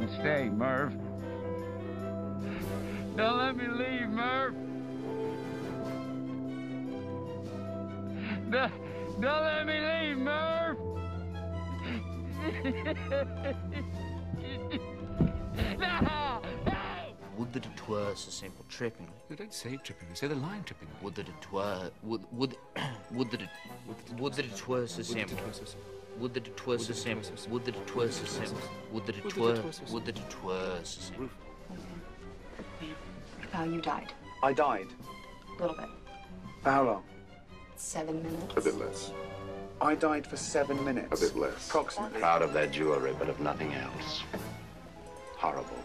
can stay, Merv. Don't let me leave, Merv. Don't let me leave, Merv. No! Would that it were so simple tripping. You don't say tripping, you say the line tripping. Would that it were, would that it were so simple. Would that it were so simple. Would that it were so simple. Would that it were so simple. How you died? I died. A little bit. For how long? 7 minutes. A bit less. I died for 7 minutes. A bit less. Approximately. Proud of their jewelry, but of nothing else. Horrible.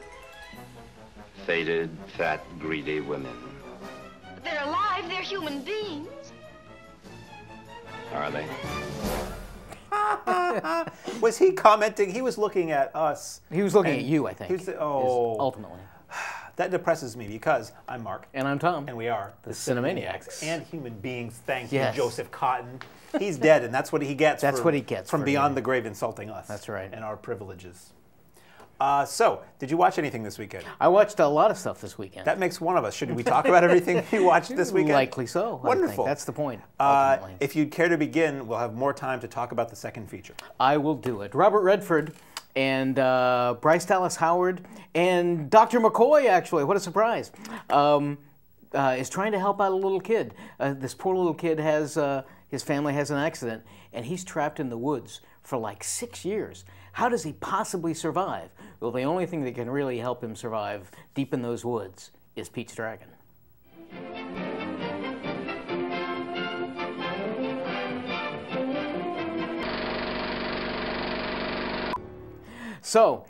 Faded, fat, greedy women. But they're alive, they're human beings. Are they? Was he commenting? He was looking at us. He was looking at you, I think. Ultimately. That depresses me because I'm Mark. And I'm Tom. And we are the Cinemaniacs. And human beings. Thank yes. you, Joseph Cotton. He's dead, and that's what he gets. That's what he gets from beyond the grave, insulting us. That's right. And our privileges. So, did you watch anything this weekend? I watched a lot of stuff this weekend. That makes one of us. Should we talk about everything you watched this weekend? Likely so. Wonderful. That's the point. If you'd care to begin, we'll have more time to talk about the second feature. I will do it. Robert Redford and Bryce Dallas Howard and Dr. McCoy, actually, what a surprise, is trying to help out a little kid. This poor little kid has, his family has an accident, and he's trapped in the woods for like 6 years. How does he possibly survive? Well, the only thing that can really help him survive deep in those woods is Pete's Dragon. So,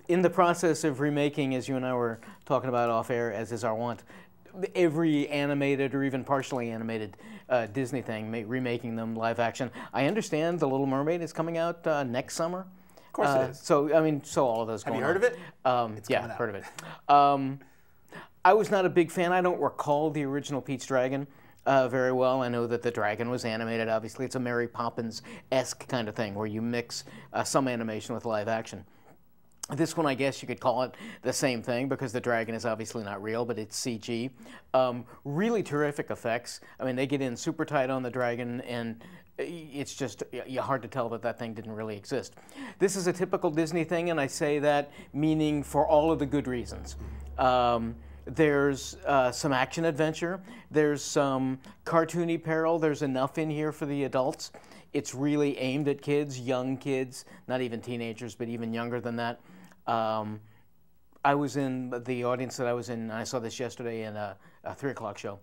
in the process of remaking, as you and I were talking about off air, as is our wont, every animated or even partially animated Disney thing, remaking them live action. I understand The Little Mermaid is coming out next summer. Of course it is. So, I mean, so all of those Have going you heard on. of it? Yeah, heard of it. I was not a big fan. I don't recall the original Pete's Dragon very well. I know that the dragon was animated. Obviously, it's a Mary Poppins-esque kind of thing where you mix some animation with live action. This one, I guess you could call it the same thing because the dragon is obviously not real, but it's CG. Really terrific effects. I mean, they get in super tight on the dragon, and it's just hard to tell that that thing didn't really exist. This is a typical Disney thing, and I say that meaning for all of the good reasons. There's some action adventure. There's some cartoony peril. There's enough in here for the adults. It's really aimed at kids, young kids, not even teenagers, but even younger than that. I was in the audience that I was in, I saw this yesterday in a 3 o'clock show.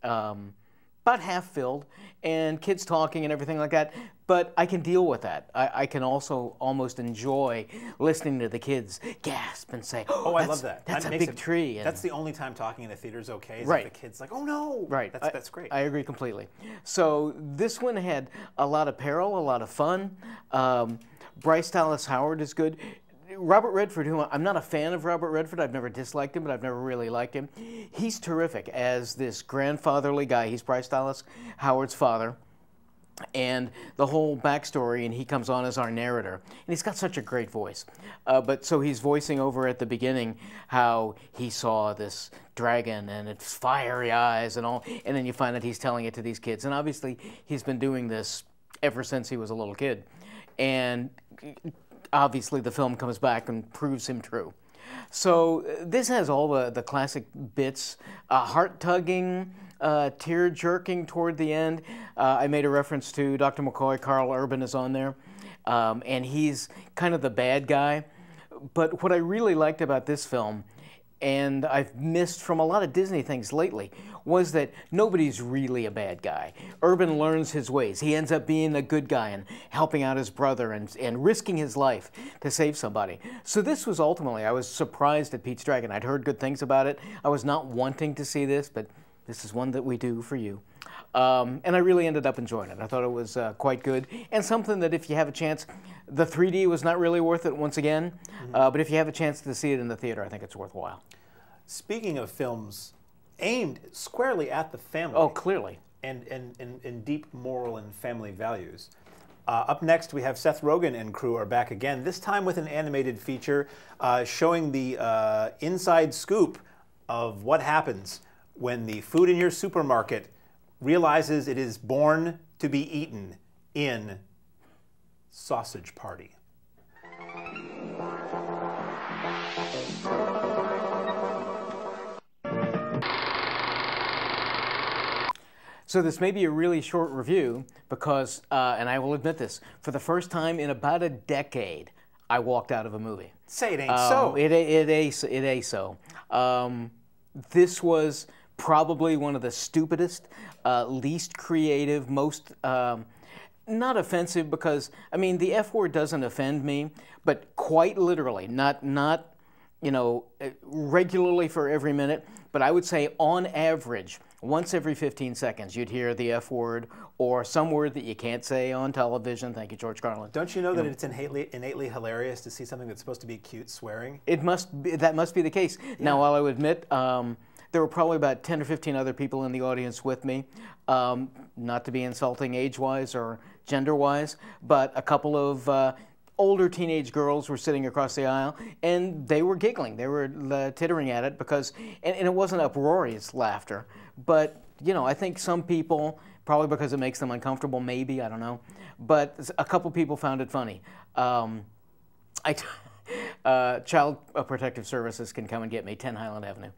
About half filled, and kids talking and everything like that, but I can deal with that. I can also almost enjoy listening to the kids gasp and say, oh, I love that. That's a big tree. That's the only time talking in a theater is okay, is right. if the kid's like, oh no. Right. That's great. I agree completely. So this one had a lot of peril, a lot of fun. Bryce Dallas Howard is good. Robert Redford, who I'm not a fan of Robert Redford, I've never disliked him, but I've never really liked him. He's terrific as this grandfatherly guy. He's Bryce Dallas Howard's father. And the whole backstory, and he comes on as our narrator. And he's got such a great voice. So he's voicing over at the beginning how he saw this dragon and its fiery eyes and all. And then you find that he's telling it to these kids. And obviously, he's been doing this ever since he was a little kid. And obviously, the film comes back and proves him true. So this has all the classic bits, heart-tugging, tear-jerking toward the end. I made a reference to Dr. McCoy. Carl Urban is on there, and he's kind of the bad guy. But what I really liked about this film, and I've missed from a lot of Disney things lately, was that nobody's really a bad guy. Urban learns his ways. He ends up being a good guy and helping out his brother and risking his life to save somebody. So this was ultimately, I was surprised at Pete's Dragon. I'd heard good things about it. I was not wanting to see this, but this is one that we do for you. And I really ended up enjoying it. I thought it was quite good, and something that if you have a chance, the 3D was not really worth it once again, but if you have a chance to see it in the theater, I think it's worthwhile. Speaking of films aimed squarely at the family. Oh, clearly. And deep moral and family values, Up next, we have Seth Rogen and crew are back again, this time with an animated feature showing the inside scoop of what happens when the food in your supermarket realizes it is born to be eaten in Sausage Party. So this may be a really short review because, and I will admit this, for the first time in about a decade, I walked out of a movie. Say it ain't so. It ain't so. This was probably one of the stupidest, least creative, most not offensive because, I mean, the F word doesn't offend me, but quite literally, not you know, regularly for every minute, but I would say on average, once every 15 seconds, you'd hear the F word or some word that you can't say on television. Thank you, George Carlin. Don't you know that it's innately hilarious to see something that's supposed to be cute swearing? It must be, that must be the case. Yeah. Now, while I would admit, there were probably about 10 or 15 other people in the audience with me, not to be insulting age-wise or gender-wise, but a couple of older teenage girls were sitting across the aisle, and they were giggling. They were tittering at it because, and it wasn't uproarious laughter, but, you know, I think some people, probably because it makes them uncomfortable, maybe, I don't know, but a couple people found it funny. Child Protective Services can come and get me, 10 Highland Avenue.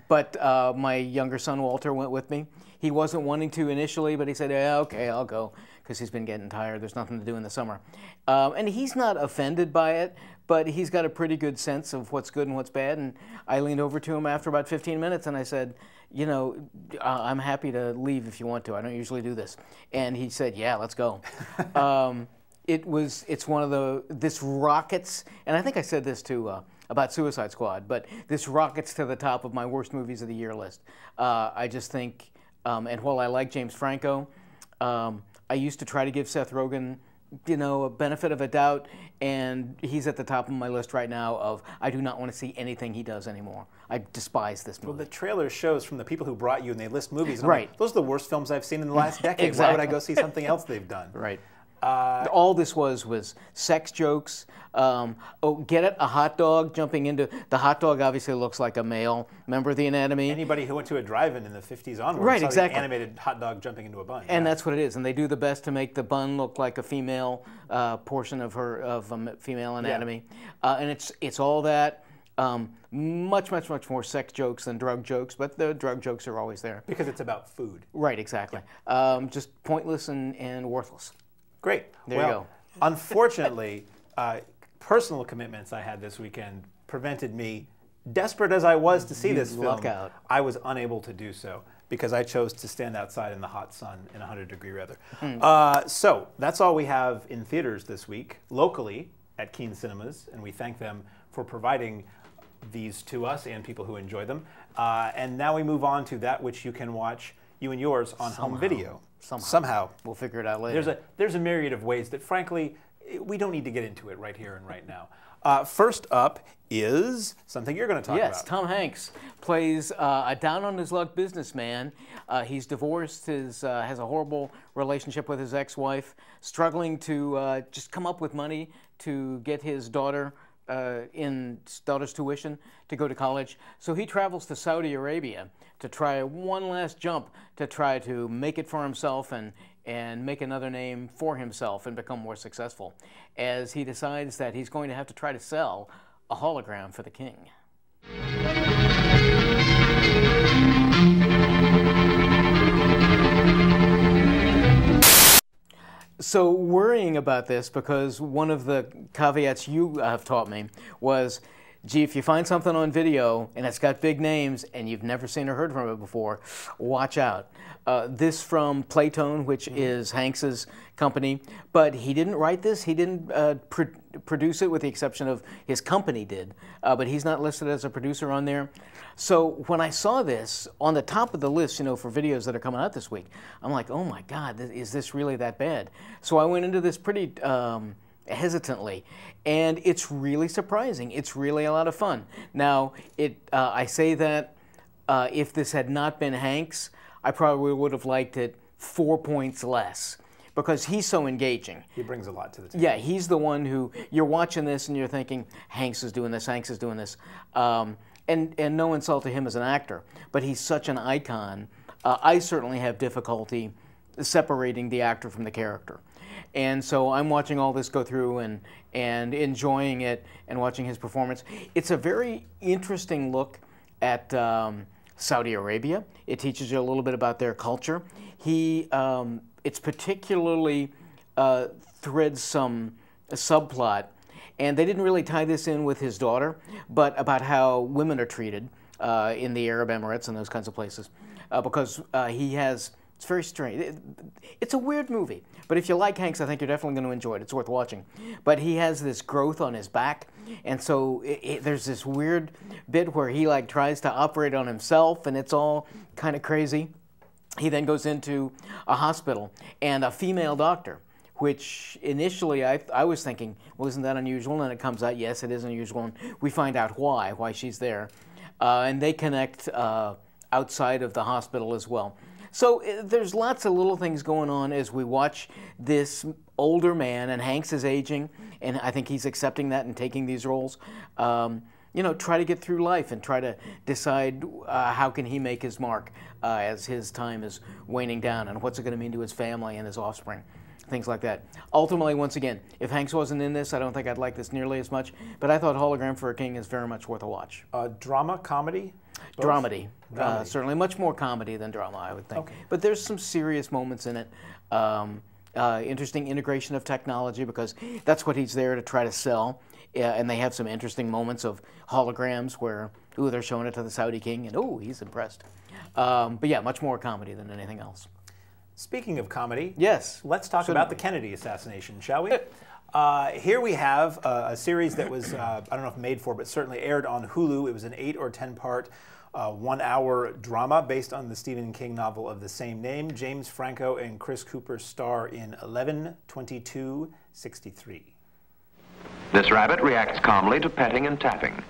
But my younger son, Walter, went with me. He wasn't wanting to initially, but he said, yeah, okay, I'll go, because he's been getting tired. There's nothing to do in the summer. And he's not offended by it, but he's got a pretty good sense of what's good and what's bad. And I leaned over to him after about 15 minutes, and I said, you know, I'm happy to leave if you want to. I don't usually do this. And he said, yeah, let's go. It's one of this rockets, and I think I said this too about Suicide Squad, but this rockets to the top of my worst movies of the year list. I just think, and while I like James Franco, I used to try to give Seth Rogen, you know, a benefit of a doubt, and he's at the top of my list right now of I do not want to see anything he does anymore. I despise this movie. Well, the trailer shows from the people who brought you, and they list movies. And right. Like, those are the worst films I've seen in the last decade. Exactly. Why would I go see something else they've done? Right. All this was sex jokes. Get it? A hot dog jumping into... The hot dog obviously looks like a male member of the anatomy. Anybody who went to a drive-in in the 50s onward right, saw exactly. the animated hot dog jumping into a bun. And that's what it is. And they do the best to make the bun look like a female portion of a female anatomy. Yeah. And it's all that. Much more sex jokes than drug jokes, but the drug jokes are always there. Because it's about food. Right, exactly. Just pointless and worthless. Great. There you go. Unfortunately, personal commitments I had this weekend prevented me, desperate as I was to see this film, out. I was unable to do so because I chose to stand outside in the hot sun in 100-degree weather. So that's all we have in theaters this week, locally at Keene Cinemas, and we thank them for providing these to us and people who enjoy them. And now we move on to that which you can watch, you and yours, on home video. Somehow. We'll figure it out later. There's a myriad of ways that, frankly, we don't need to get into it right here and right now. First up is something you're going to talk about. Yes, Tom Hanks plays a down-on-his-luck businessman. He's divorced, has a horrible relationship with his ex-wife, struggling to just come up with money to get his daughter's tuition to go to college. So he travels to Saudi Arabia to try one last jump to try to make it for himself and make another name for himself and become more successful, as he decides that he's going to have to try to sell a hologram for the king. So worrying about this, because one of the caveats you have taught me was, gee, if you find something on video and it's got big names and you've never seen or heard from it before, watch out. This from Playtone, which is Hanks's company, but he didn't write this. He didn't produce it, with the exception of his company did, but he's not listed as a producer on there. So when I saw this on the top of the list, you know, for videos that are coming out this week, I'm like, oh my God, is this really that bad? So I went into this pretty hesitantly, and it's really surprising. It's really a lot of fun. Now, I say that if this had not been Hanks, I probably would have liked it 4 points less, because he's so engaging. He brings a lot to the table. Yeah, he's the one who, you're watching this and you're thinking, Hanks is doing this, Hanks is doing this. And no insult to him as an actor, but he's such an icon. I certainly have difficulty separating the actor from the character. And so I'm watching all this go through and enjoying it and watching his performance. It's a very interesting look at Saudi Arabia. It teaches you a little bit about their culture. It's particularly threads some subplot, and they didn't really tie this in with his daughter, but about how women are treated in the Arab Emirates and those kinds of places, because he has. It's very strange. It's a weird movie, but if you like Hanks, I think you're definitely going to enjoy it. It's worth watching. But he has this growth on his back, and so there's this weird bit where he like tries to operate on himself, and it's all kind of crazy. He then goes into a hospital, and a female doctor, which initially I was thinking, well, isn't that unusual? And it comes out, yes, it is unusual, and we find out why she's there. And they connect outside of the hospital as well. So there's lots of little things going on as we watch this older man, and Hanks is aging, and I think he's accepting that and taking these roles. Try to get through life and try to decide how can he make his mark as his time is waning down, and what's it going to mean to his family and his offspring, things like that. Ultimately, once again, if Hanks wasn't in this, I don't think I'd like this nearly as much, but I thought Hologram for a King is very much worth a watch. Drama, comedy? Both? Dramedy. Certainly much more comedy than drama, I would think. Okay. But there's some serious moments in it. Interesting integration of technology, because that's what he's there to try to sell. And they have some interesting moments of holograms where, they're showing it to the Saudi king, and he's impressed. But yeah, much more comedy than anything else. Speaking of comedy, yes, let's talk about the Kennedy assassination, shall we? Here we have a series that was, I don't know if made for, but certainly aired on Hulu. It was an 8 or 10 part, 1 hour drama based on the Stephen King novel of the same name. James Franco and Chris Cooper star in 11/22/63. This rabbit reacts calmly to petting and tapping.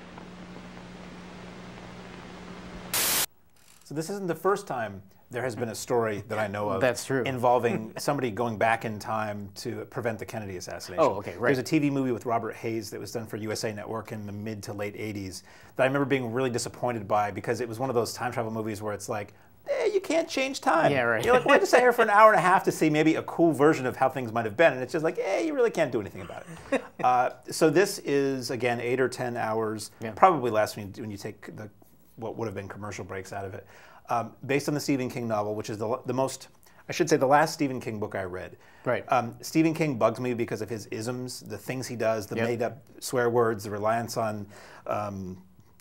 So this isn't the first time there has been a story that I know of That's true. involving somebody going back in time to prevent the Kennedy assassination. Oh, okay, right. There's a TV movie with Robert Hayes that was done for USA Network in the mid to late 80s that I remember being really disappointed by, because it was one of those time travel movies where it's like, you can't change time. Yeah, right. You're like, why just sit here for an hour and a half to see maybe a cool version of how things might have been? And it's just like, you really can't do anything about it. So this is, again, 8 or 10 hours, probably less when you take what would have been commercial breaks out of it. Based on the Stephen King novel, which is the most, I should say, the last Stephen King book I read. Right. Stephen King bugs me because of his isms, the things he does, the made-up swear words, the reliance on,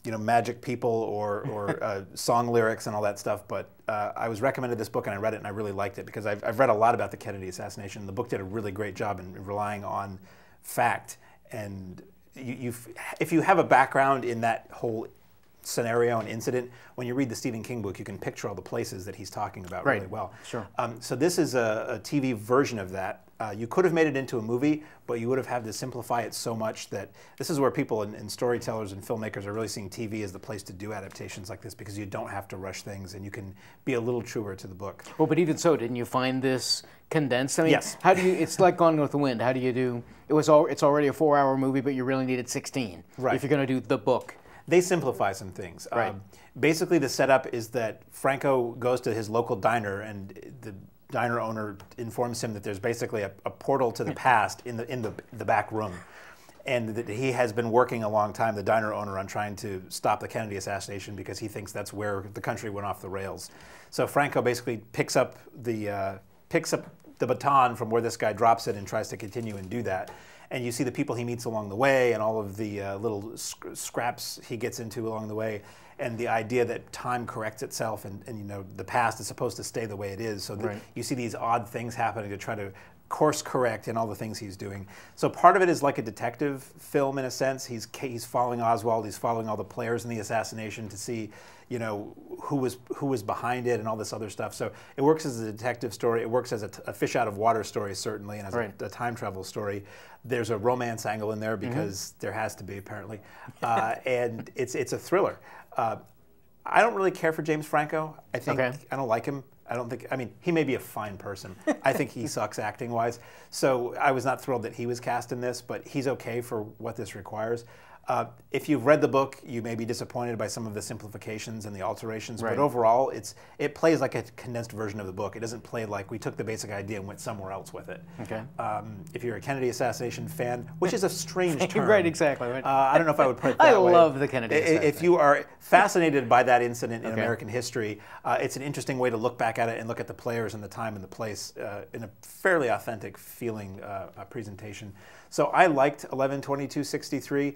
magic people or song lyrics and all that stuff. But I was recommended this book and I read it and I really liked it, because I've read a lot about the Kennedy assassination. The book did a really great job in relying on fact. And if you have a background in that whole scenario and incident, when you read the Stephen King book, you can picture all the places that he's talking about really well. Sure. So this is a TV version of that. You could have made it into a movie, but you would have had to simplify it so much that this is where people and storytellers and filmmakers are really seeing TV as the place to do adaptations like this, because you don't have to rush things and you can be a little truer to the book. Well, but even so, didn't you find this condensed? I mean, yes. How do you? It's like Gone with the Wind. How do you do? It's already a 4-hour movie, but you really needed 16. Right. If you're going to do the book. They simplify some things. Right. Basically, the setup is that Franco goes to his local diner, and the diner owner informs him that there's basically a portal to the past in the back room, and that he has been working a long time, the diner owner, on trying to stop the Kennedy assassination, because he thinks that's where the country went off the rails. So Franco basically picks up the baton from where this guy drops it and tries to continue and do that. And you see the people he meets along the way, and all of the little scraps he gets into along the way, and the idea that time corrects itself, and the past is supposed to stay the way it is. So you see these odd things happening to try to course correct in all the things he's doing. So part of it is like a detective film in a sense. He's following Oswald. He's following all the players in the assassination to see, who was behind it and all this other stuff. So it works as a detective story. It works as a fish out of water story, certainly, and as a time travel story. There's a romance angle in there, because there has to be, apparently, and it's a thriller. I don't really care for James Franco. I think I don't like him. I don't think. I mean, he may be a fine person. I think he sucks acting-wise. So I was not thrilled that he was cast in this, but he's okay for what this requires. If you've read the book, you may be disappointed by some of the simplifications and the alterations, Right. but overall, it plays like a condensed version of the book. It doesn't play like we took the basic idea and went somewhere else with it. Okay. If you're a Kennedy assassination fan, which is a strange term. Right, exactly. Right. I don't know if I would put it I that way. love the Kennedy If you are fascinated by that incident in Okay. American history, it's an interesting way to look back at it and look at the players and the time and the place in a fairly authentic feeling presentation. So I liked 11/22/63.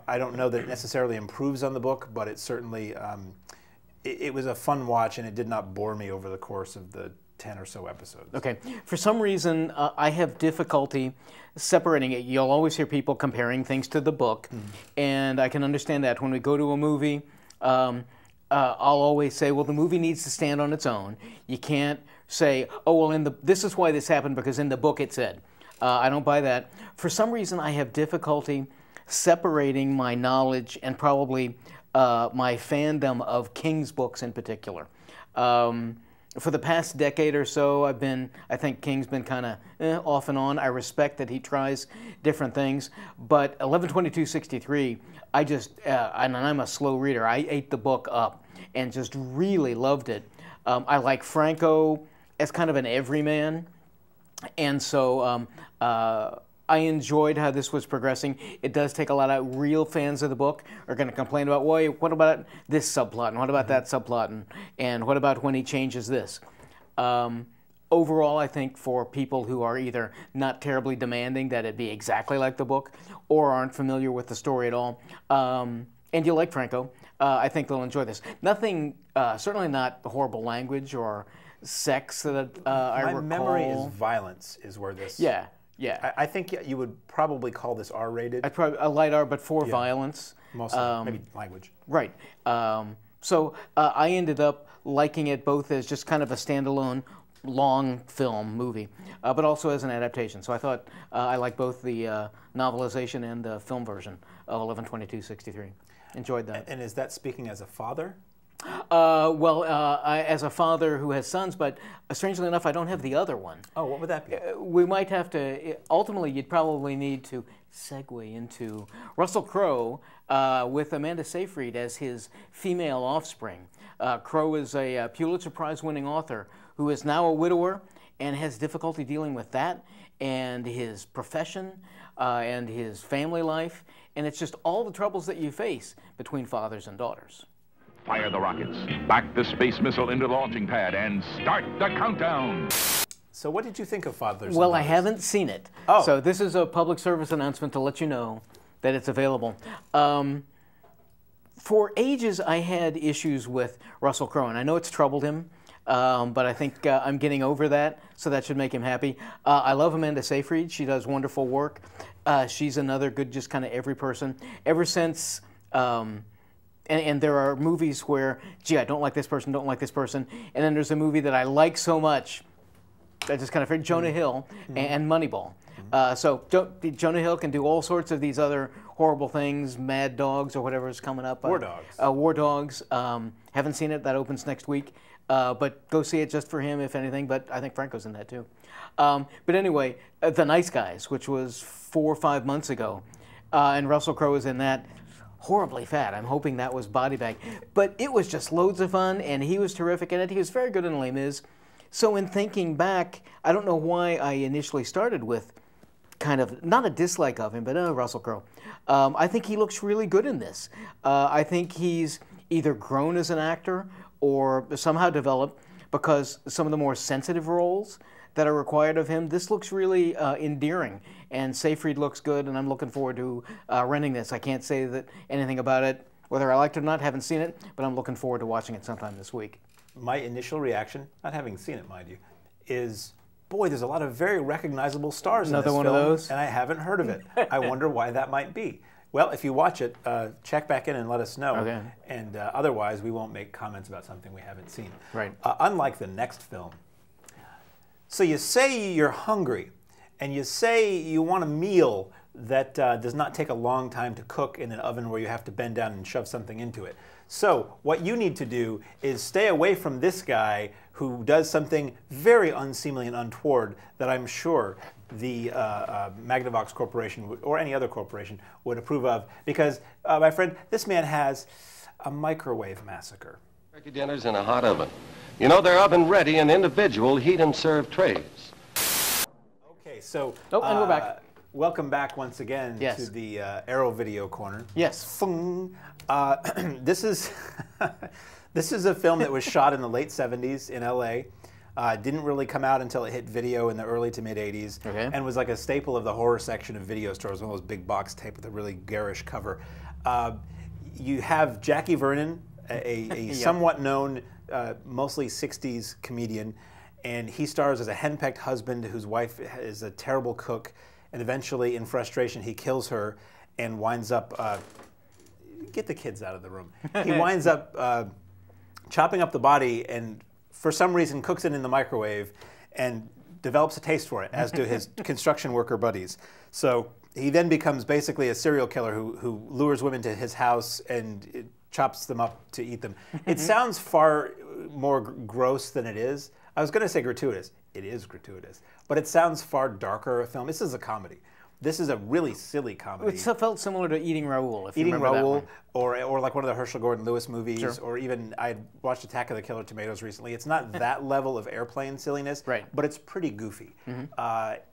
I don't know that it necessarily improves on the book, but it certainly it was a fun watch, and it did not bore me over the course of the 10 or so episodes. Okay. For some reason, I have difficulty separating it. You'll always hear people comparing things to the book, and I can understand that. When we go to a movie, I'll always say, well, the movie needs to stand on its own. You can't say, oh, well, this is why this happened because in the book it said. I don't buy that. For some reason, I have difficulty separating my knowledge and probably my fandom of King's books in particular. For the past decade or so, I think King's been kind of off and on. I respect that he tries different things, but 11/22/63, and I'm a slow reader, I ate the book up and just really loved it. I like Franco as kind of an everyman, and so I enjoyed how this was progressing. It does take a lot of real fans of the book are going to complain about, well, what about this subplot, and what about that subplot, and what about when he changes this? Overall, I think for people who are either not terribly demanding that it be exactly like the book or aren't familiar with the story at all, and you like Franco, I think they'll enjoy this. Nothing, certainly not horrible language or sex that I recall. My memory is violence is where this... Yeah. I think you would probably call this R-rated. I'd probably a light R, but for violence. Mostly, maybe language. Right. So I ended up liking it both as just kind of a standalone long film movie, but also as an adaptation. So I thought I liked both the novelization and the film version of 11/22/63. Enjoyed that. And is that speaking as a father? As a father who has sons, but strangely enough, I don't have the other one. Oh, what would that be? We might have to, ultimately, you'd probably need to segue into Russell Crowe with Amanda Seyfried as his female offspring. Crowe is a Pulitzer Prize-winning author who is now a widower and has difficulty dealing with that and his profession and his family life, and it's just all the troubles that you face between fathers and daughters. Fire the rockets, back the space missile into the launching pad, and start the countdown. So what did you think of Fathers? Well, I haven't seen it. Oh. So this is a public service announcement to let you know that it's available. For ages, I had issues with Russell Crowe, and I know it's troubled him, but I think I'm getting over that, so that should make him happy. I love Amanda Seyfried. She does wonderful work. She's another good, just kind of every person. Ever since... And there are movies where, gee, I don't like this person, don't like this person. And then there's a movie that I like so much, I just kind of Jonah Hill and Moneyball. So Jonah Hill can do all sorts of these other horrible things, Mad Dogs or whatever is coming up. War Dogs. War Dogs. Haven't seen it. That opens next week. But go see it just for him, if anything. But I think Franco's in that too. But anyway, The Nice Guys, which was 4 or 5 months ago. And Russell Crowe is in that. Horribly fat. I'm hoping that was Body Bag. But it was just loads of fun, and he was terrific in it. He was very good in Les Mis. So in thinking back, I don't know why I initially started with kind of, not a dislike of him, but Russell Crowe. I think he looks really good in this. I think he's either grown as an actor or somehow developed, because some of the more sensitive roles that are required of him, this looks really endearing. And Seyfried looks good, and I'm looking forward to renting this. I can't say that anything about it, whether I liked it or not, haven't seen it, but I'm looking forward to watching it sometime this week. My initial reaction, not having seen it, mind you, is, boy, there's a lot of very recognizable stars in this film. Another one of those? And I haven't heard of it. I wonder why that might be. Well, if you watch it, check back in and let us know. Okay. And otherwise, we won't make comments about something we haven't seen. Right. Unlike the next film. So you say you're hungry, and you say you want a meal that does not take a long time to cook in an oven where you have to bend down and shove something into it. So what you need to do is stay away from this guy who does something very unseemly and untoward that I'm sure the Magnavox Corporation or any other corporation would approve of, because, my friend, this man has a microwave massacre. Turkey dinners in a hot oven. You know, they're oven ready in individual heat and serve trays. Okay, so and we're back. Welcome back once again to the Arrow Video Corner. Yes. This is this is a film that was shot in the late 70s in LA. Didn't really come out until it hit video in the early to mid 80s, and was like a staple of the horror section of video stores, one of those big box tape with a really garish cover. You have Jackie Vernon, a somewhat known, mostly 60s comedian, and he stars as a henpecked husband whose wife is a terrible cook, and eventually, in frustration, he kills her and winds up, get the kids out of the room. He winds up chopping up the body and for some reason cooks it in the microwave and develops a taste for it, as do his construction worker buddies. So he then becomes basically a serial killer who lures women to his house and chops them up to eat them. It sounds far more gross than it is. I was going to say gratuitous. It is gratuitous. But it sounds far darker a film. This is a comedy. This is a really silly comedy. It felt similar to Eating Raoul, if you remember Raoul, that one. or like one of the Herschel Gordon Lewis movies, Sure. or even I watched Attack of the Killer Tomatoes recently. It's not that level of airplane silliness, but it's pretty goofy.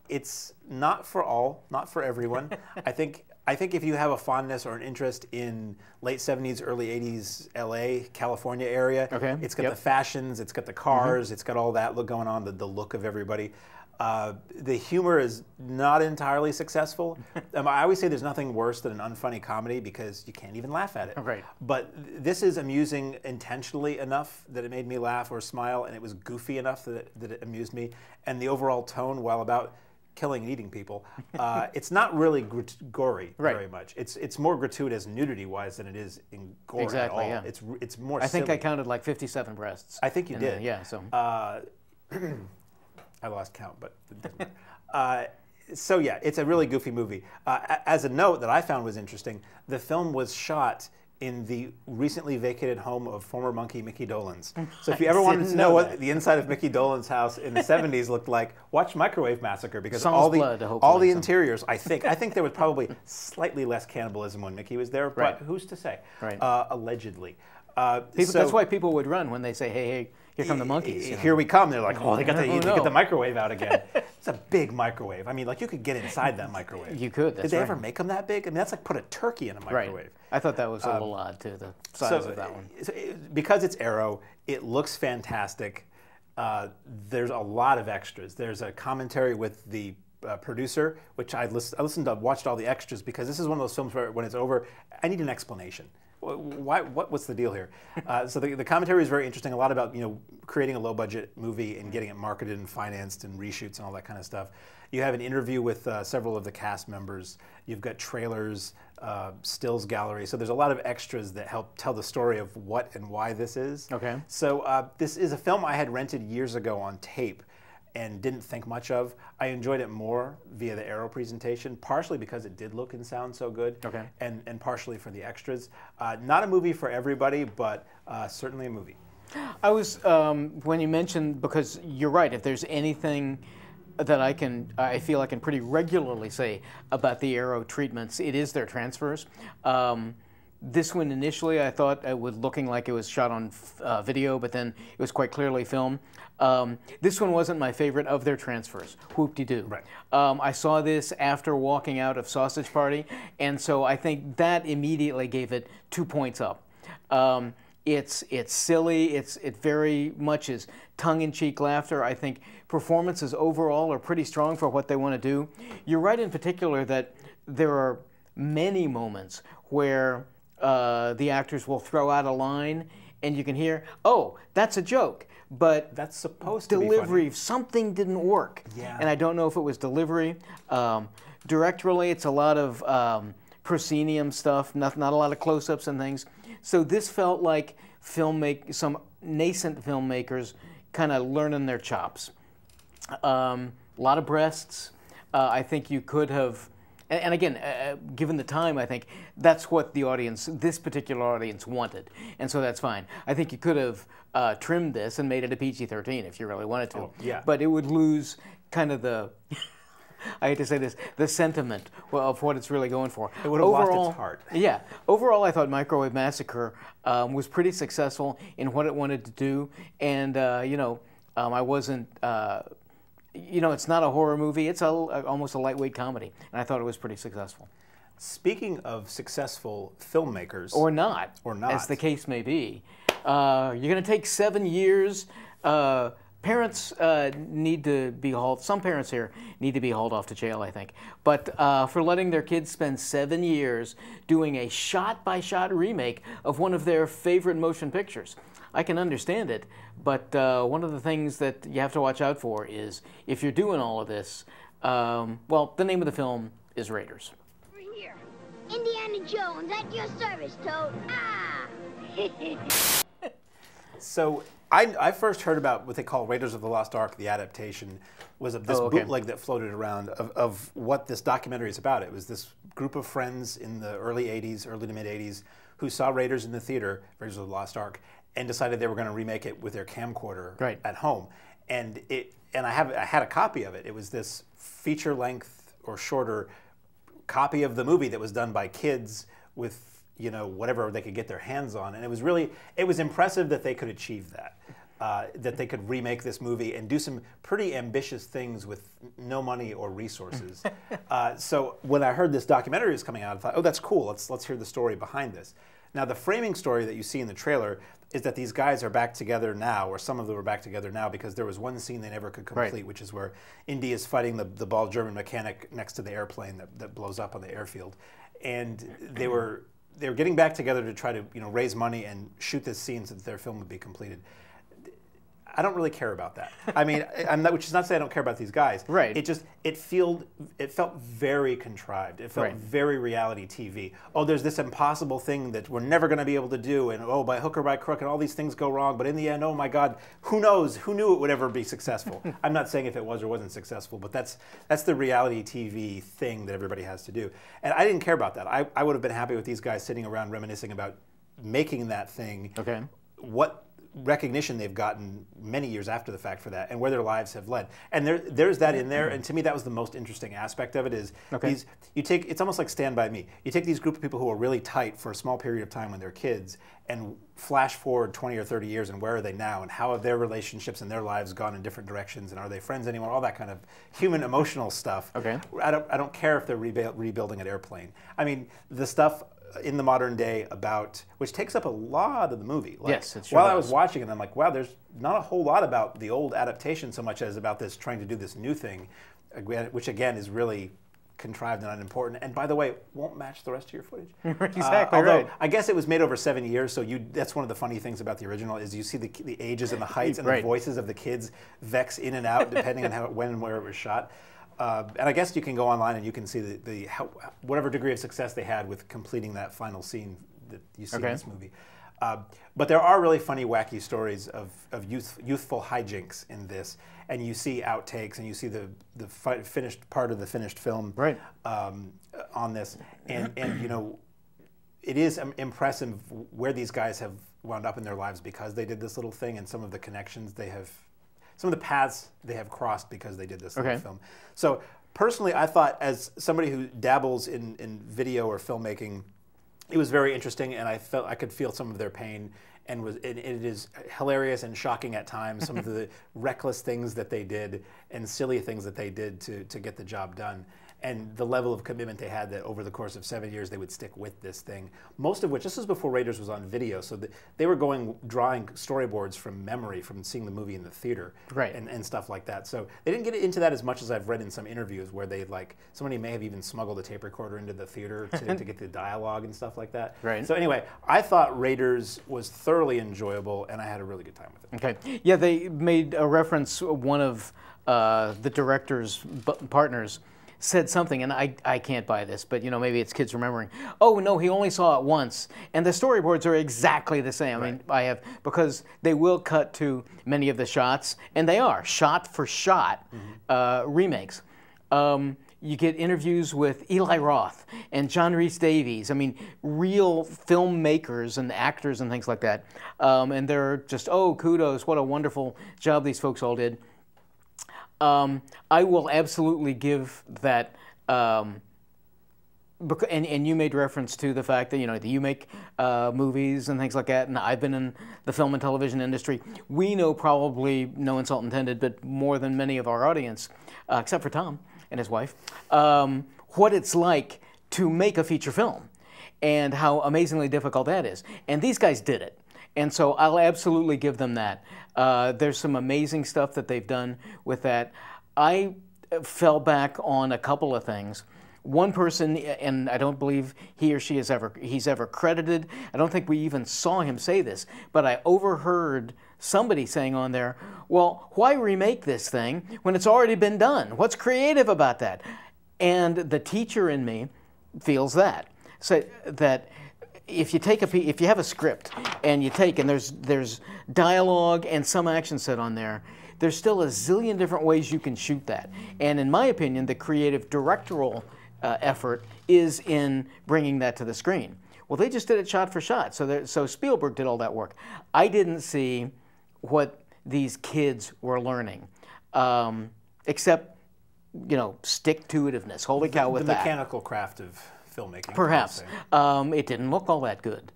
It's not for all, not for everyone. I think if you have a fondness or an interest in late 70s, early 80s LA, California area, it's got the fashions, it's got the cars, it's got all that look going on, the look of everybody. The humor is not entirely successful. I always say there's nothing worse than an unfunny comedy because you can't even laugh at it. But this is amusing intentionally enough that it made me laugh or smile, and it was goofy enough that it amused me. And the overall tone, while about killing and eating people, it's not really gory very much. It's more gratuitous nudity-wise than it is in gore at all. Yeah. It's more I think silly. I counted like 57 breasts. I think you did. Yeah, so. I lost count, but it doesn't matter. So yeah, it's a really goofy movie. As a note that I found was interesting, the film was shot in the recently vacated home of former monkey Mickey Dolenz. So if you ever wanted to know what the inside of Mickey Dolenz house in the 70s looked like, watch Microwave Massacre, because all the interiors, I think there was probably slightly less cannibalism when Mickey was there, but who's to say? Allegedly. That's why people would run when they say, hey, here come the monkeys. Here we come. They're like, oh, they got the microwave out again. It's a big microwave. I mean, like you could get inside that microwave. You could. Did they ever make them that big? I mean, that's like put a turkey in a microwave. I thought that was a little odd too, the size of that one. Because it's Arrow, it looks fantastic. There's a lot of extras. There's a commentary with the producer, which I watched all the extras because this is one of those films where when it's over, I need an explanation. What's the deal here? So the commentary is very interesting. A lot about creating a low budget movie and getting it marketed and financed and reshoots and all that kind of stuff. You have an interview with several of the cast members. You've got trailers, stills gallery. So there's a lot of extras that help tell the story of what and why this is. So this is a film I had rented years ago on tape and didn't think much of. I enjoyed it more via the Arrow presentation, partially because it did look and sound so good, and partially for the extras. Not a movie for everybody, but certainly a movie. I was, when you mentioned, because you're right, if there's anything that I feel I can pretty regularly say about the Arrow treatments, it is their transfers. This one initially I thought it was looking like it was shot on video, but then it was quite clearly filmed. This one wasn't my favorite of their transfers, whoop-de-doo. I saw this after walking out of Sausage Party, and so I think that immediately gave it 2 points up. It's silly, it very much is tongue-in-cheek laughter. I think performances overall are pretty strong for what they want to do. You're right in particular that there are many moments where the actors will throw out a line and you can hear, oh, that's a joke. But that's supposed to be delivery, funny. Something didn't work. And I don't know if it was delivery. Directorially, it's a lot of proscenium stuff, not a lot of close-ups and things. So this felt like some nascent filmmakers kind of learning their chops. A lot of breasts. I think you could have, And again, given the time, I think that's what the audience, this particular audience, wanted, and so that's fine. I think you could have trimmed this and made it a PG-13 if you really wanted to. Oh, yeah. But it would lose kind of the, I hate to say this, the sentiment of what it's really going for. It would have lost its heart. Yeah. Overall, I thought Microwave Massacre was pretty successful in what it wanted to do, and I wasn't. It's not a horror movie. It's almost a lightweight comedy, and I thought it was pretty successful. Speaking of successful filmmakers, or not, as the case may be, you're going to take 7 years. Parents need to be hauled. Some parents here need to be hauled off to jail, I think. But for letting their kids spend 7 years doing a shot-by-shot remake of one of their favorite motion pictures. I can understand it, but one of the things that you have to watch out for is if you're doing all of this, the name of the film is Raiders. Over here. Indiana Jones, at your service, Toad. Ah! So I first heard about what they call Raiders of the Lost Ark, the adaptation, was of this bootleg that floated around of what this documentary is about. It was this group of friends in the early to mid 80s who saw Raiders in the theater, Raiders of the Lost Ark, and decided they were going to remake it with their camcorder at home. And I had a copy of it. It was this feature-length or shorter copy of the movie that was done by kids with whatever they could get their hands on. And it was impressive that they could achieve that. That they could remake this movie and do some pretty ambitious things with no money or resources. So when I heard this documentary was coming out, I thought, oh, that's cool. Let's hear the story behind this. Now, the framing story that you see in the trailer is that these guys are back together now, or some of them are back together now, because there was one scene they never could complete, which is where Indy is fighting the bald German mechanic next to the airplane that blows up on the airfield. And they were getting back together to try to raise money and shoot this scene so that their film would be completed. I don't really care about that. I mean, which is not to say I don't care about these guys. Right. It felt very contrived. It felt very reality TV. Oh, there's this impossible thing that we're never going to be able to do, and oh, by hook or by crook, and all these things go wrong. But in the end, oh my God, who knows? Who knew it would ever be successful? I'm not saying if it was or wasn't successful, but that's the reality TV thing that everybody has to do. And I didn't care about that. I would have been happy with these guys sitting around reminiscing about making that thing. Okay. What recognition they've gotten many years after the fact for that, and where their lives have led. And there's that in there, and to me that was the most interesting aspect of it is it's almost like Stand By Me. You take these group of people who are really tight for a small period of time when they're kids and flash forward 20 or 30 years, and where are they now, and how have their relationships and their lives gone in different directions, and are they friends anymore, all that kind of human emotional stuff. Okay. I don't care if they're rebuilding an airplane. I mean, the stuff in the modern day which takes up a lot of the movie. Like, yes, it sure while does. I was watching it, I'm like, wow, there's not a whole lot about the old adaptation so much as about this trying to do this new thing, which again is really contrived and unimportant. And by the way, won't match the rest of your footage. Exactly although I guess it was made over 7 years, so that's one of the funny things about the original is you see the ages and the heights and the voices of the kids vex in and out depending on when and where it was shot. And I guess you can go online and you can see whatever degree of success they had with completing that final scene that you see in this movie. But there are really funny, wacky stories of youthful hijinks in this, and you see outtakes and you see the finished part of the finished film on this, and it is impressive where these guys have wound up in their lives because they did this little thing, and some of the connections they have. Some of the paths they have crossed because they did this little film. So personally, I thought as somebody who dabbles in video or filmmaking, it was very interesting, and I felt I could feel some of their pain, and it is hilarious and shocking at times. Some of the reckless things that they did and silly things that they did to get the job done. And the level of commitment they had that over the course of 7 years they would stick with this thing. Most of which, this was before Raiders was on video, so they were drawing storyboards from memory from seeing the movie in the theater and stuff like that. So they didn't get into that as much as I've read in some interviews where somebody may have even smuggled a tape recorder into the theater to get the dialogue and stuff like that. Right. So anyway, I thought Raiders was thoroughly enjoyable and I had a really good time with it. Okay. Yeah, they made a reference, one of the director's partners said something, and I can't buy this, but maybe it's kids remembering. Oh no, he only saw it once, and the storyboards are exactly the same. I mean, because they will cut to many of the shots, and they are shot for shot remakes. You get interviews with Eli Roth and John Rhys Davies. I mean, real filmmakers and actors and things like that. And they're just, oh, kudos, what a wonderful job these folks all did. I will absolutely give that. And you made reference to the fact that, you know, that you make movies and things like that, and I've been in the film and television industry. We know, probably, no insult intended, but more than many of our audience, except for Tom and his wife, what it's like to make a feature film and how amazingly difficult that is. And these guys did it. And so I'll absolutely give them that. There's some amazing stuff that they've done with that. I fell back on a couple of things. One person, and I don't believe he or she he's ever credited. I don't think we even saw him say this, but I overheard somebody saying on there, well, why remake this thing when it's already been done? What's creative about that? And the teacher in me feels that. So that if you have a script and there's dialogue and some action set on there, there's still a zillion different ways you can shoot that. And in my opinion, the creative directorial effort is in bringing that to the screen. Well, they just did it shot for shot. So Spielberg did all that work. I didn't see what these kids were learning, except, you know, stick-to-itiveness. Holy cow with that. The mechanical craft of filmmaking. Perhaps. It didn't look all that good.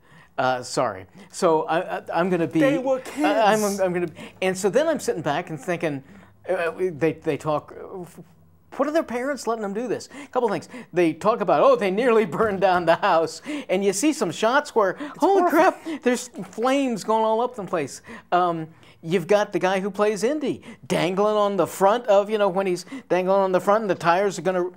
Sorry. So I'm going to be. They were kids. I'm going to. And so then I'm sitting back and thinking, they talk. What are their parents letting them do this? A couple things. They talk about, oh, they nearly burned down the house. And you see some shots where, holy crap, there's flames going all up the place. You've got the guy who plays Indy dangling on the front of, you know, when he's dangling on the front and the tires are going to...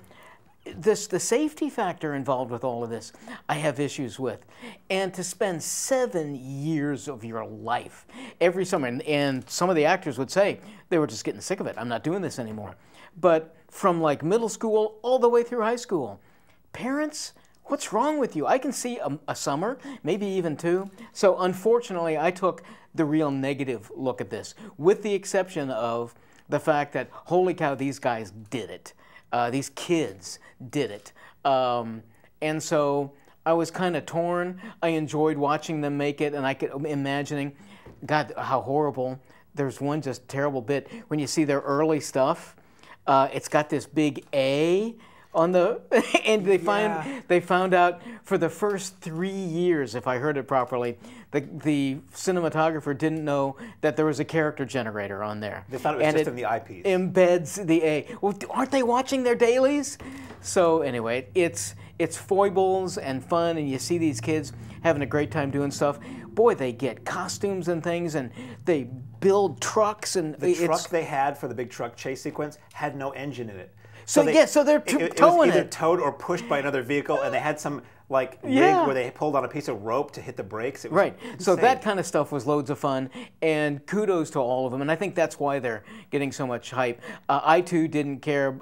the safety factor involved with all of this, I have issues with. And to spend 7 years of your life every summer, and some of the actors would say they were just getting sick of it. I'm not doing this anymore. But from like middle school all the way through high school, parents, what's wrong with you? I can see a summer, maybe even 2. So unfortunately, I took the real negative look at this, with the exception of the fact that, holy cow, these guys did it. These kids did it. And so I was kind of torn. I enjoyed watching them make it, and I could imagining, God, how horrible. There's one just terrible bit when you see their early stuff. It's got this big A on the, and they found out for the first 3 years, if I heard it properly, the cinematographer didn't know that there was a character generator on there. They thought it was just in the eyepiece. Embeds the A. Well, aren't they watching their dailies? So anyway, it's foibles and fun, and you see these kids having a great time doing stuff. Boy, they get costumes and things, and they build trucks. And the truck they had for the big truck chase sequence had no engine in it. So they're towing it. It was either towed or pushed by another vehicle, and they had some rig where they pulled on a piece of rope to hit the brakes. It was insane. So that kind of stuff was loads of fun, and kudos to all of them. And I think that's why they're getting so much hype. I too didn't care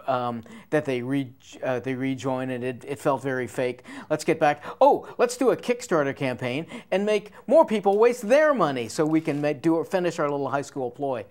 that they rejoined, and it felt very fake. Let's get back. Oh, let's do a Kickstarter campaign and make more people waste their money so we can finish our little high school ploy.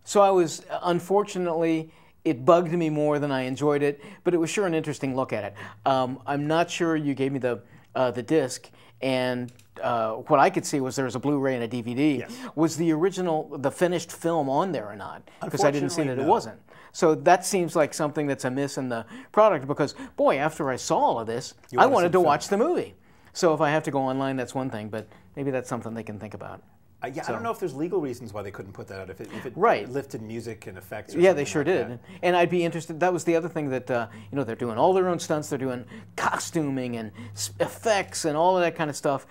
So I was, unfortunately, it bugged me more than I enjoyed it, but it was sure an interesting look at it. I'm not sure you gave me the disc, and what I could see was there was a Blu-ray and a DVD. Yes. Was the original, the finished film on there or not? Because I didn't see that no. it wasn't. So that seems like something that's amiss in the product, because, boy, after I saw all of this, I wanted to watch the movie. So if I have to go online, that's one thing, but maybe that's something they can think about. I don't know if there's legal reasons why they couldn't put that out. If it lifted music and effects. Yeah, they sure did. And I'd be interested. That was the other thing that they're doing all their own stunts. They're doing costuming and effects and all of that kind of stuff.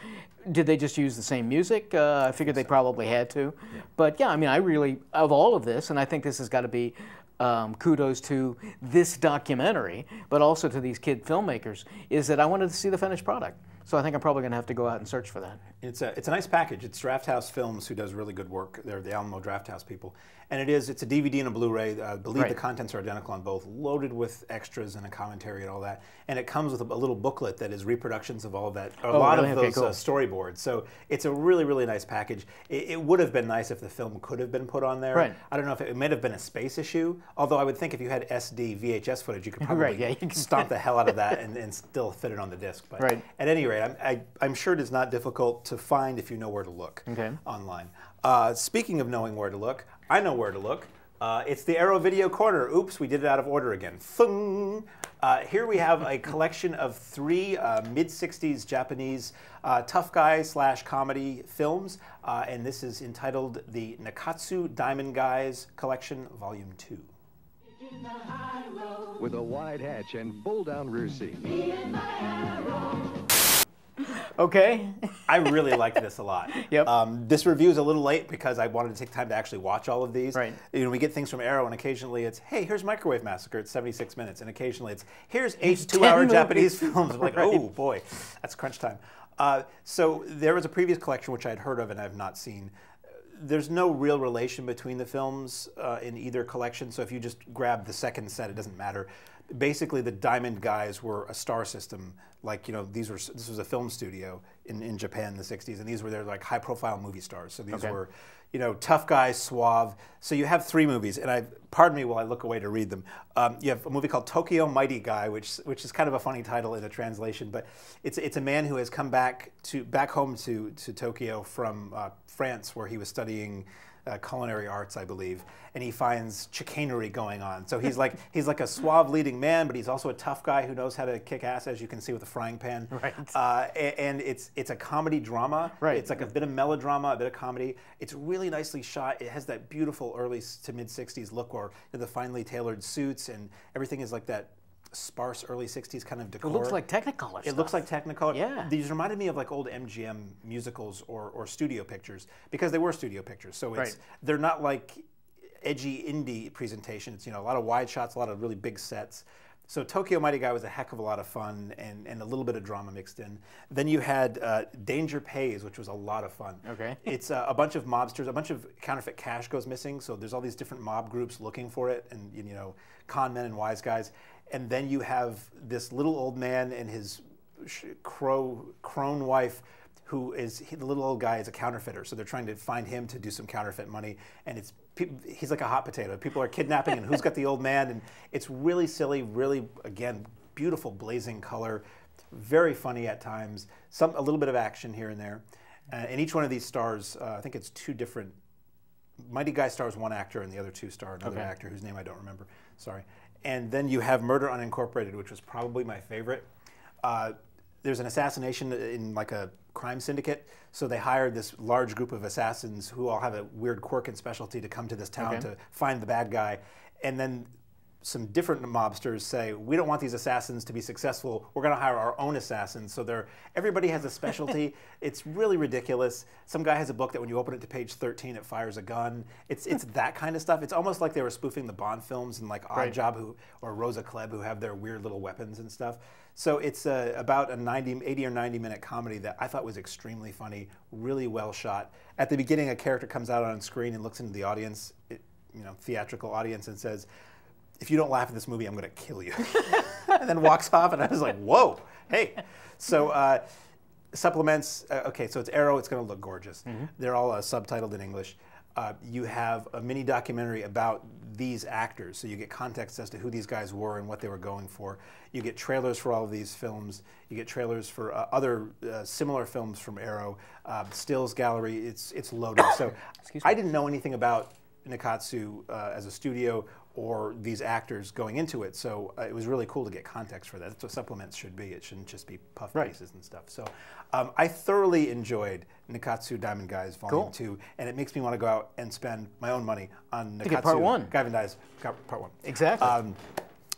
Did they just use the same music? I figured they probably had to. Yeah. But yeah, I mean, I really, of all of this, and I think this has got to be kudos to this documentary, but also to these kid filmmakers, is that I wanted to see the finished product. So I think I'm probably going to have to go out and search for that. It's a nice package. It's Drafthouse Films who does really good work. They're the Alamo Drafthouse people. And it's a DVD and a Blu-ray. I believe the contents are identical on both, loaded with extras and a commentary and all that. And it comes with a little booklet that is reproductions of all of that, a lot of those storyboards. So it's a really, really nice package. It would have been nice if the film could have been put on there. Right. I don't know if it might have been a space issue, although I would think if you had SD, VHS footage, you could probably stomp the hell out of that and still fit it on the disc. But at any rate, I'm sure it is not difficult to find if you know where to look online. Speaking of knowing where to look, I know where to look. It's the Arrow Video Corner. Oops, we did it out of order again. Fung. Here we have a collection of 3 mid-60s Japanese tough guy / comedy films, and this is entitled the Nikkatsu Diamond Guys Collection, Volume 2. With a wide hatch and pull-down rear seat. Okay. I really liked this a lot. Yep. This review is a little late because I wanted to take time to actually watch all of these. Right. You know, we get things from Arrow, and occasionally it's, hey, here's Microwave Massacre, it's 76 minutes, and occasionally it's, here's 8 2-hour Japanese films. I'm like, oh boy, that's crunch time. So there was a previous collection which I'd heard of and I've not seen. There's no real relation between the films in either collection, so if you just grab the second set, it doesn't matter. Basically, the Diamond Guys were a star system. Like, you know, this was a film studio in Japan in the 60s, and these were their like high-profile movie stars. So these were, you know, tough guys, suave. So you have 3 movies, and pardon me while I look away to read them. You have a movie called Tokyo Mighty Guy, which is kind of a funny title in a translation, but it's a man who has come back home to Tokyo from France, where he was studying culinary arts, I believe, and he finds chicanery going on. So he's like a suave leading man, but he's also a tough guy who knows how to kick ass, as you can see with a frying pan. Right. And it's a comedy drama. Right. It's like a bit of melodrama, a bit of comedy. It's really nicely shot. It has that beautiful early to mid 60s look, where the finely tailored suits and everything is like that sparse early 60s kind of decor. It looks like Technicolor stuff. It looks like Technicolor. Yeah. These reminded me of like old MGM musicals or studio pictures, because they were studio pictures. So they're not like edgy indie presentation. It's, you know, a lot of wide shots, a lot of really big sets. So Tokyo Mighty Guy was a heck of a lot of fun and a little bit of drama mixed in. Then you had Danger Pays, which was a lot of fun. Okay. It's a bunch of mobsters, a bunch of counterfeit cash goes missing, so there's all these different mob groups looking for it, and you know, con men and wise guys. And then you have this little old man and his crone wife, who is, the little old guy is a counterfeiter, so they're trying to find him to do some counterfeit money, and he's like a hot potato. People are kidnapping, and who's got the old man? And it's really silly, really, again, beautiful blazing color, very funny at times, a little bit of action here and there. And each one of these stars, I think it's 2 different, Mighty Guy stars 1 actor, and the other 2 star another actor whose name I don't remember, sorry. And then you have Murder Unincorporated, which was probably my favorite. There's an assassination in like a crime syndicate, so they hired this large group of assassins who all have a weird quirk and specialty to come to this town to find the bad guy. And then some different mobsters say, we don't want these assassins to be successful, we're going to hire our own assassins. So everybody has a specialty. It's really ridiculous. Some guy has a book that when you open it to page 13, it fires a gun. It's that kind of stuff. It's almost like they were spoofing the Bond films and like Odd Job or Rosa Klebb, who have their weird little weapons and stuff. So it's about an 80 or 90 minute comedy that I thought was extremely funny, really well shot. At the beginning, a character comes out on screen and looks into the audience, theatrical audience, and says, if you don't laugh at this movie, I'm going to kill you. And then walks off, and I was like, whoa, hey. So supplements, okay, so it's Arrow, it's going to look gorgeous. They're all subtitled in English. You have a mini documentary about these actors, so you get context as to who these guys were and what they were going for. You get trailers for all of these films. You get trailers for other similar films from Arrow. Stills gallery, it's loaded. So I didn't know anything about Nikkatsu as a studio or these actors going into it, so it was really cool to get context for that. That's what supplements should be. It shouldn't just be puff pieces and stuff. So I thoroughly enjoyed Nikkatsu Diamond Guys Volume 2, and it makes me want to go out and spend my own money on Nikkatsu Part 1. Diamond Guys Part 1. Exactly.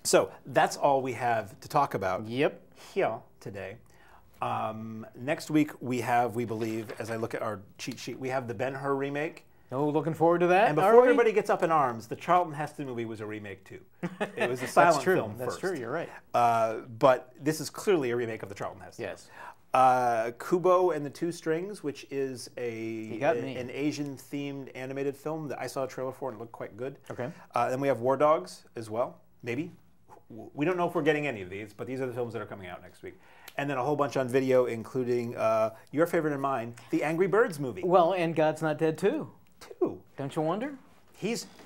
So that's all we have to talk about here today. Next week we have, we believe, as I look at our cheat sheet, we have the Ben-Hur remake. No, looking forward to that. And before everybody gets up in arms, the Charlton Heston movie was a remake too. It was a silent film That's first. true. You're right. But this is clearly a remake of the Charlton Heston. Yes. Kubo and the Two Strings, which is an Asian-themed animated film that I saw a trailer for and it looked quite good. Okay. Then we have War Dogs as well, maybe. We don't know if we're getting any of these, but these are the films that are coming out next week. And then a whole bunch on video, including your favorite and mine, the Angry Birds movie. Well, and God's Not Dead 2. Don't you wonder?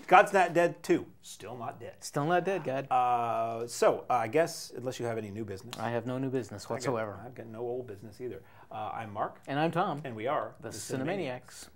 God's Not Dead 2. Still not dead. Still not dead, God. So I guess, unless you have any new business. I have no new business whatsoever. I've got no old business either. I'm Mark. And I'm Tom. And we are the Cinemaniacs.